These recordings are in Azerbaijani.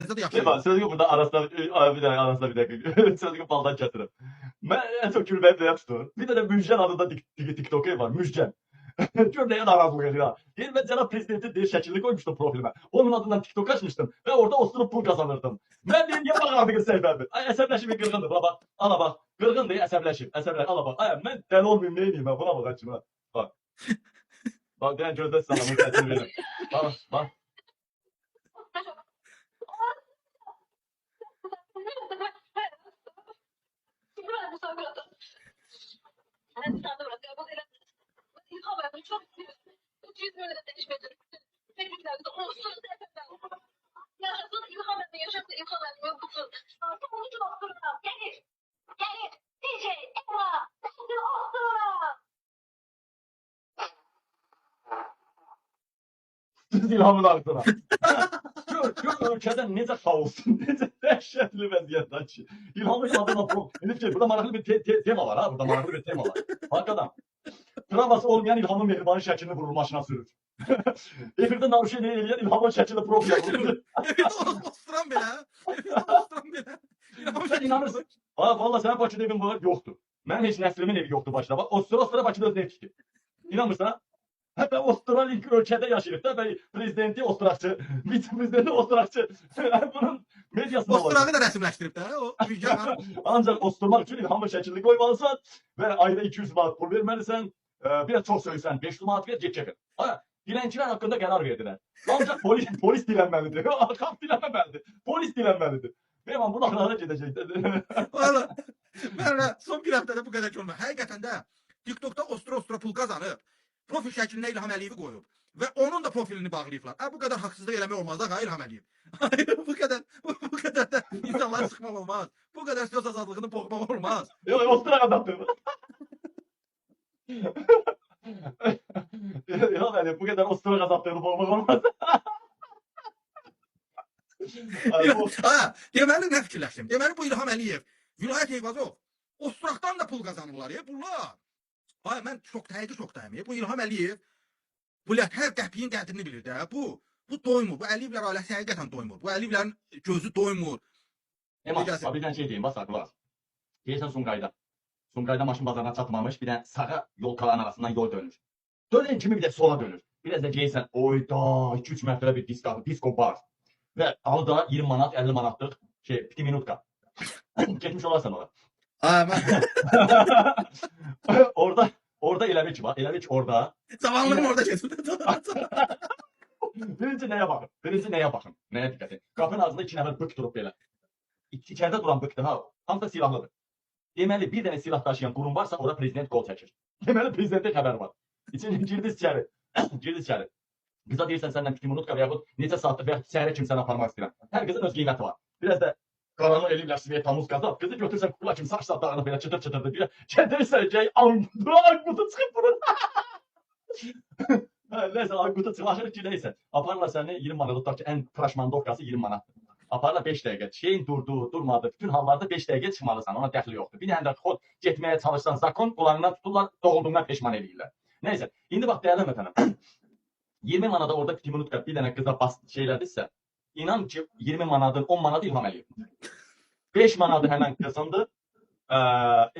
Nəsə də yaxşı. Şey var, sözü burada arasında bir dakika. Sözü baldan getirin. Ben en çok gülmeye de yaptım. Bir tane Müjgan adında TikTok'u var. Müjgan. Gör neye narazılık ediyor. Değil ben Cenab Prezident'in diye şekilli koymuştum profilime. Onun adından TikTok açmıştım. Ve orada osturup pul kazanırdım. Ben diyeyim ya bakardık sevmemi. Ay əsəbləşim qırğındır. Buna bak. Ana bak. Qırğın diye əsəbləşim. Əsəbləşim. Ana bak. Ay ben deli olmayayım neyim ben. Buna bak açıma. Bak. Bak ben gözde salamın sesini verim. Bak bak. Siz İlhamın aklına. Gör ölkədə necə xaossun, necə dəhşətli vəziyyətlər ki. İlhamın adına burada maraqlı bir tema var ha, burada maraqlı bir tema var. Hakikaten. Travması olmayan İlhamın Mehriban'ın şəklini vurur, maşına sürür. Efirdə naruşeni eləyən İlhamın şəklini prov yapılır. Osturan belə. Osturan belə. Sen inanırsın. Ha, valla sənin Bakıda evin var, yoxdur. Mənim heç nəslimin evi yoxdur Bakıda. Bak, ostura Bakıda özünə ev tikir. İnanmırsan ha? Hətta Avustralya ölkədə yaşayırıq da, və prezidenti osturakçı, vitse-prezidenti osturakçı. Bunun medyasında var. Osturağı da rəsmləşdirib də o Müjgan. Ancaq osturmaq üçün İlhamın şəklini qoymalısan və ayda 200 manat pul verməlisən. Bir də çox söyləsən 500 manat ver, get çəkir. Dilənçilər haqqında qərar verdilər. Ancaq polis dilənməlidir. Xalq dilənməməlidir. Polis dilənməlidir. Benim bu dağlara gedəcək. Valla. Mən son bir həftədə bu qədər görməm. Həqiqətən də TikTokda ostura pul qazanıb. Profil şəklinə İlham Əliyevi qoyub. Və onun da profilini bağlayıblar. Bu qədər haqsızlıq eləmək olmaz da İlham Əliyev. bu qədər də insanları sıxmaq olmaz. Bu qədər söz azadlığını boğmaq olmaz. Yox, ostura qazandım. İlham Əliyev bu qədər ostura qazandığını boğmaq olmaz. Deməli nə fikirləşdim? Deməli bu İlham Əliyev, Vilayət Eyvazov osturaqdan da pul qazanırlar ya bunlar. Hayır, mən çox dəqiq. Bu İlham Əliyev bu hər qəpiyin qədrini bilir də. Bu doymur. Bu Əliyevlər ailəsi həqiqətən doymur. Bu Əliyevlərin gözü doymur. Bir dənə şey deyim, bax qulaq as. Deyirsən Sumqayıda. Sumqayıda maşın bazarına çatmamış, bir dənə sağa yolkaların arasından yol dönür. Dönən kimi bir də sola dönür. Biraz da deyirsən, oyda 2-3 mərtəbə bir disko bar. Və alı da 20 manat, 50 manatlıq piti minutka. Getmiş olarsan ora. Orada eləmiş var. Eləmiş orada. Zamanlığım orada kesildi. Birinci nəyə baxın? Nəyə diqqət edin? Qapının ağzında 2 nəfər bık durub belə. İçəridə duran bıkdır ha. Hamısı silahlıdır. Deməli bir dənə silah daşıyan qurum varsa orada prezident qol çəkir. Deməli prezidentə xəbər var. Girdi içəri. Qıza deyirsən səndən piti minutka və yaxud neçə saatlıq və yaxud səhərə kimi səni aparmaq istəyirəm. Hər qızın öz qiyməti var. Biraz da qaranlıq eləyirlər Sveta Tamuz qazab. Qızı götürsən kukla kimi saç dağına belə çıtır bir gətirsən ki, anqutu çıxıb bunun. Neysə, anqutu çıxlaşır ki, neysə. Aparırlar səni 20 manat, tutaq ki, ən praşmandovkası 20 manatdır. Aparırlar 5 dəqiqə. Şeyin durdu, durmadı. Bütün hallarda 5 dəqiqə çıxmalısan, ona dəxli yoxdur. Bir dənə də xod getməyə çalışsan zakon, qulağından tuturlar, doğulduğundan peşman eləyirlər. Neysə, indi bax, dəyərli vətənəm. 20 manada orada piti minutka bir dənə qıza elədirsə, inan ki 20 manadın 10 manadı İlham Əliyev. 5 manadı həmən qızındır.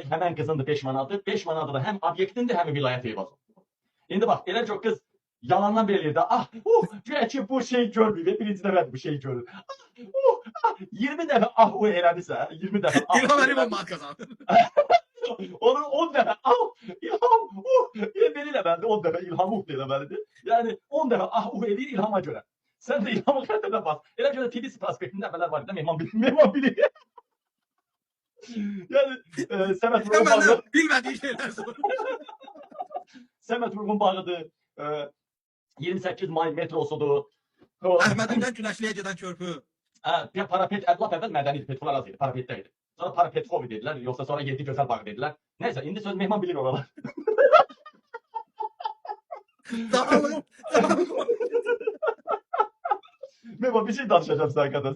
Həmən qızındır 5 manadı. 5 manadı da həm obyektindir, həm Vilayət Eyvazov. İndi bax, elə çox qız yalandan belirdir. Güya ki bu şey görmüyor. Birinci dəfədir bu şey görür. 20 dəfə elədirsə, 20 dəfə İlham Əliyev manat qazanır. Onu 10 dəfə İlham beni eləməlidir, 10 dəfə İlham eləməlidir. Yəni 10 dəfə eləyir İlhama görə. Sən də İlhamı xətədə bas. Elə görə Tbilisi prospektində əvvəllər var idi, Mehman bilir. Yəni Səməd Vurğun bağı. Bilmədiyi şeylər sonra. Səməd Vurğun bağıdır. 28 may metrosudur. Əhmədindən Günəşliyə gedən körpü. Parapet, lap əvvəl mədəni idi, petrol az idi, parapetdə idi. Sonra Parapetfovi dedilər, yoxsa sonra 7 gözəl bağı dedilər. Neysə, indi söz Mehman bilir oralar. Zamanlığım. Mehman bir şey danışacağım sana kadar.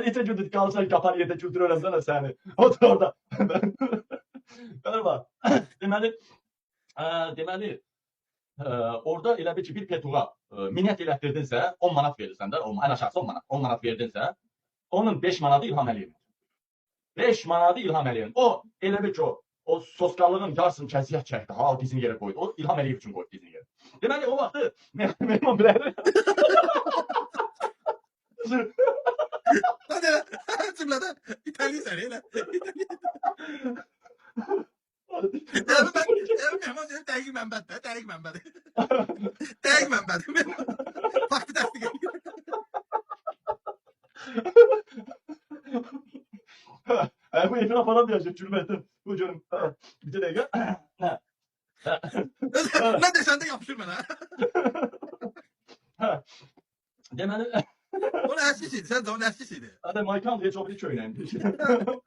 Neçə gündür qalsan qapan yerdə güldürürəm sənə səni. Otur orada. Merhaba. Deməli, orada elə bir ki, bir petuğa minət elətdirdinsə, 10 manat verirsən də, ən aşağısı 10 manat. 10 manat verdinsə, Onun 5 manadı İlham Əliyevin. 5 manadı İlham Əliyevin. O elə bir ki o soskalığın yarısını kəziyyət çəkdi. Ha dizini yerə qoydu. O İlham Əliyev üçün qoydu dizini yerə. Deməli o vaxtı Mehman bilir. Hadi cümlede İtalyan seni hele. Ben Mehman seni dəqiq mənbədir. Dəqiq mənbədir. Dəqiq mənbədir. Faktı təsdiq ediyor. Bu ekran falan diyecek cürmetim. Bu canım. Bir dakika. Ne desen de yapışır bana. Deməli, O nəslisiydi. Sən də o nəslisiydi. Hadi Maykan diye çok bir köynəyim.